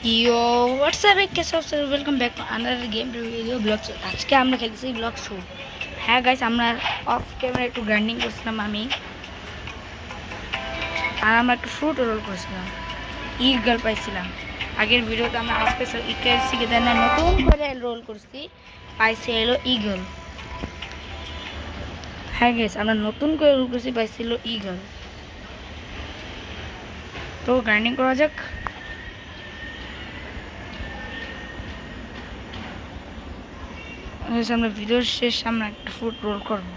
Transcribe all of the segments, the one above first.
Yo, what's up guys? Welcome back to another game video blog. আজকে আমরা খেলছি blog shoot. হ্যাঁ guys, আমরা অফ ক্যামেরা একটু গ্রাইন্ডিং করছিলাম আমি, আর আমরা একটু ফ্রুট রোল করছিলাম। ইগল পাইছিলাম আগের ভিডিওতে। আমরা আজকে ইগল শিখে দেন নতুন করে রোল করছি, পাইছি এলো ইগল। হ্যাঁ গাইস, আমরা নতুন করে রোল করছি, পাইছিল ইগল। তো গ্রাইন্ডিং করা যাক। আমরা ভিডিওর শেষে আমরা একটা ফ্রুট রোল করবো।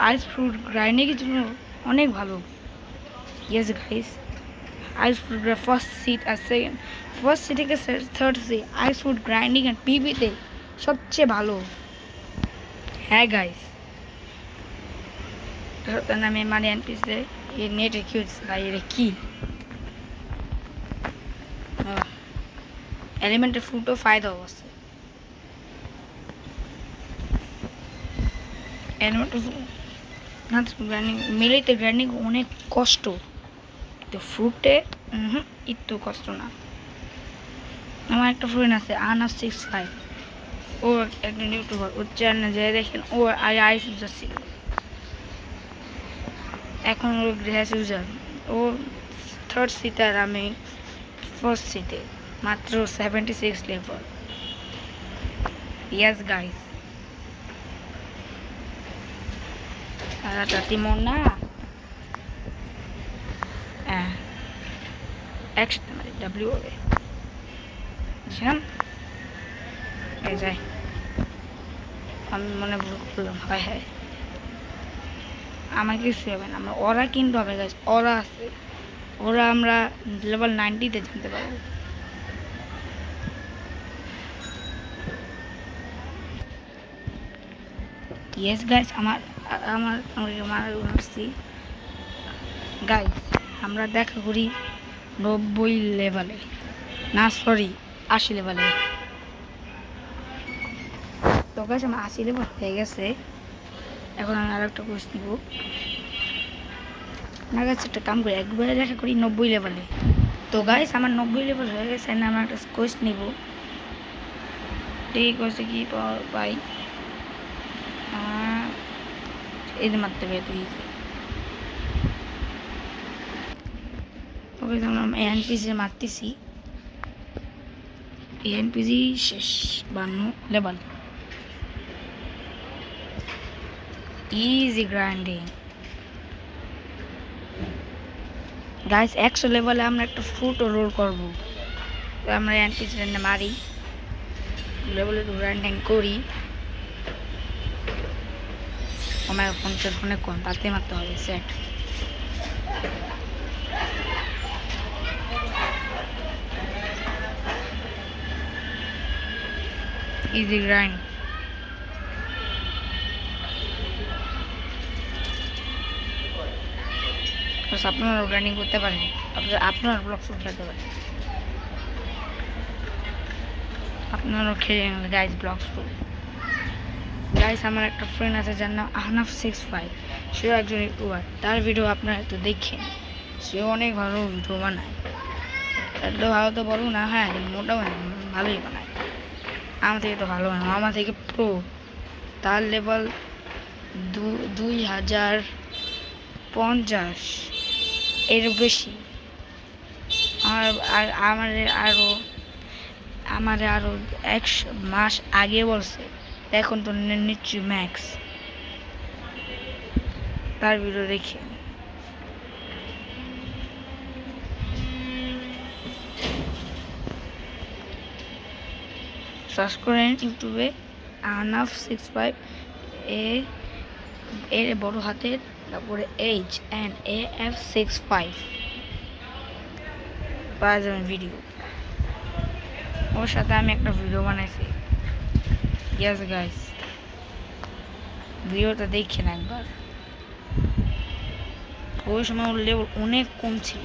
আইস ফ্রুট গ্রাইন্ডিংয়ের জন্য অনেক ভালো। ইয়েস গাইস, আইস ফ্রুট ফার্স্ট সিট আর সেকেন্ড, ফার্স্ট সিট থেকে থার্ড সিট আইস ফ্রুট গ্রাইন্ডিং আর পিবিতে সবচেয়ে ভালো। হ্যাঁ গাইস, তার নামে মানে এনপিসে এই নেটে কি হচ্ছে ভাই? এটা কি এলিমেন্টের ফ্রুটও ফায়দাও আছে। এলিমেন্টের না গ্রাইন্ডিং মিলিতে গ্রাইন্ডিং অনেক কষ্ট, তো ফ্রুটে একটু কষ্ট না। আমার একটা ফ্রেন্ড আছে Arnav65, ও একজন ইউটিউবার, ওর চ্যানেলে যাই দেখেন, ও আইস ইউজার ছিল, এখন ও গ্যাস ইউজার। ও থার্ড সিটে আর আমি ফার্স্ট সিটে, মাত্র 76 লেভেল। ইয়েস গাইস, তিমন না একসাথে মানে ডাব্লিউ হবে এই যাই। আমি মনে ভুল করলাম, হয় হ্যাঁ আমার কিছু হবে না, আমরা ওরা কিন্তু হবে গাইস, ওরা আছে, ওরা আমরা লেভেল 90-তে জানতে পারবো। ইয়েস গাইস, আমার আমার মারা উঠছি গাইস। আমরা দেখা করি 90 লেভেলে, না সরি 80 লেভেলে। তো গাইস আমার 80 লেভেল হয়ে গেছে। এখন আমি আর একটা কোর্স নিব না গাইস, একটা কাম করি, একবারে দেখা করি 90 লেভেলে। তো গাইস আমার 90 লেভেল হয়ে গেছে, আমরা একটা কোর্স নিব। ঠিক আছে, কি পাই এই মারতে হবে তুই। ওকে আমরা এনপিজি মারতেছি, এনপিজি শেষ 52 লেভেল। ইজি গ্রাইন্ডিং গাইস, 100 লেভেলে আমরা একটা ফ্রুট রোল করব। তো আমরা এনপিজি মারি, লেভেলে গ্রাইন্ডিং করি। আমার 50 অনেক কম, তাতে মারতে হবে সেট। ইজি গ্রাইন্ড আপনারা গ্রাইন্ডিং করতে পারেন, আপনারা ব্লগ শুট খেলতে পারেন, আপনারাও খেলে গাইস ব্লগ শুট। গাইস আমার একটা ফ্রেন্ড আছে যার নাম Arnav65, সেও একজন ইউটিউবার। তার ভিডিও আপনারা তো দেখেন, সেও অনেক ভালো ভিডিও বানায়। এত ভালো তো বলবো না, হ্যাঁ মোটামুটি ভালোই বানায়। আমার থেকে তো ভালো বানায়, আমার থেকে প্রো। তার লেভেল 2050 এর বেশি। আমারে আরো 1 মাস আগে বলছে, এখন তো নিচ্ছি ম্যাক্স। তার ভিডিও দেখে সার্চ করেন ইউটিউবে Arnav65, এর বড় হাতের, তারপরে HNAF65 পাওয়া যাবে ভিডিও। ওর সাথে আমি একটা ভিডিও বানাইছি। ইয়েস গাইস, ভিডিওটা দেখেন একবার। ওই সময় ওর লেভেল অনেক কম ছিল।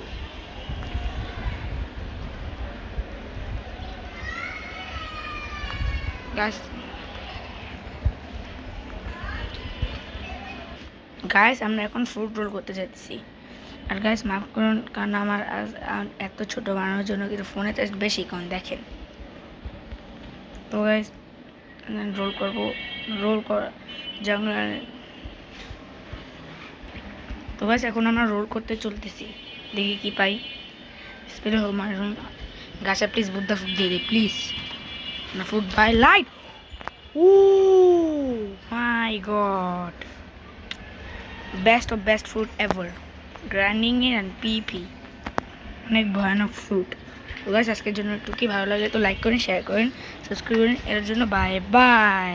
গাইস আমরা এখন ফ্রুট রোল করতে যাচ্ছি। আর গাইস মাফ করুন, কারণ আমার এত ছোট বানানোর জন্য কিন্তু ফোনে টেস্ট বেশি, কারণ দেখেন। তো গাইস রোল করবো, রোল করা জঙ্গল। তো গাইস এখন আমরা রোল করতে চলতেছি, দেখি কি পাই। স্পিড হোক মারুন গাছা, প্লিজ বুদ্ধা ফুড দিয়ে দে please. Food by light. Oh my god, best of best fruit ever, grinding and পিপি, অনেক ভয়ানক ফ্রুট। তো গাইস আজকের জন্য একটু কি ভালো লাগে তো লাইক করেন, শেয়ার করেন, সাবস্ক্রাইব করেন এর জন্য। Bye bye.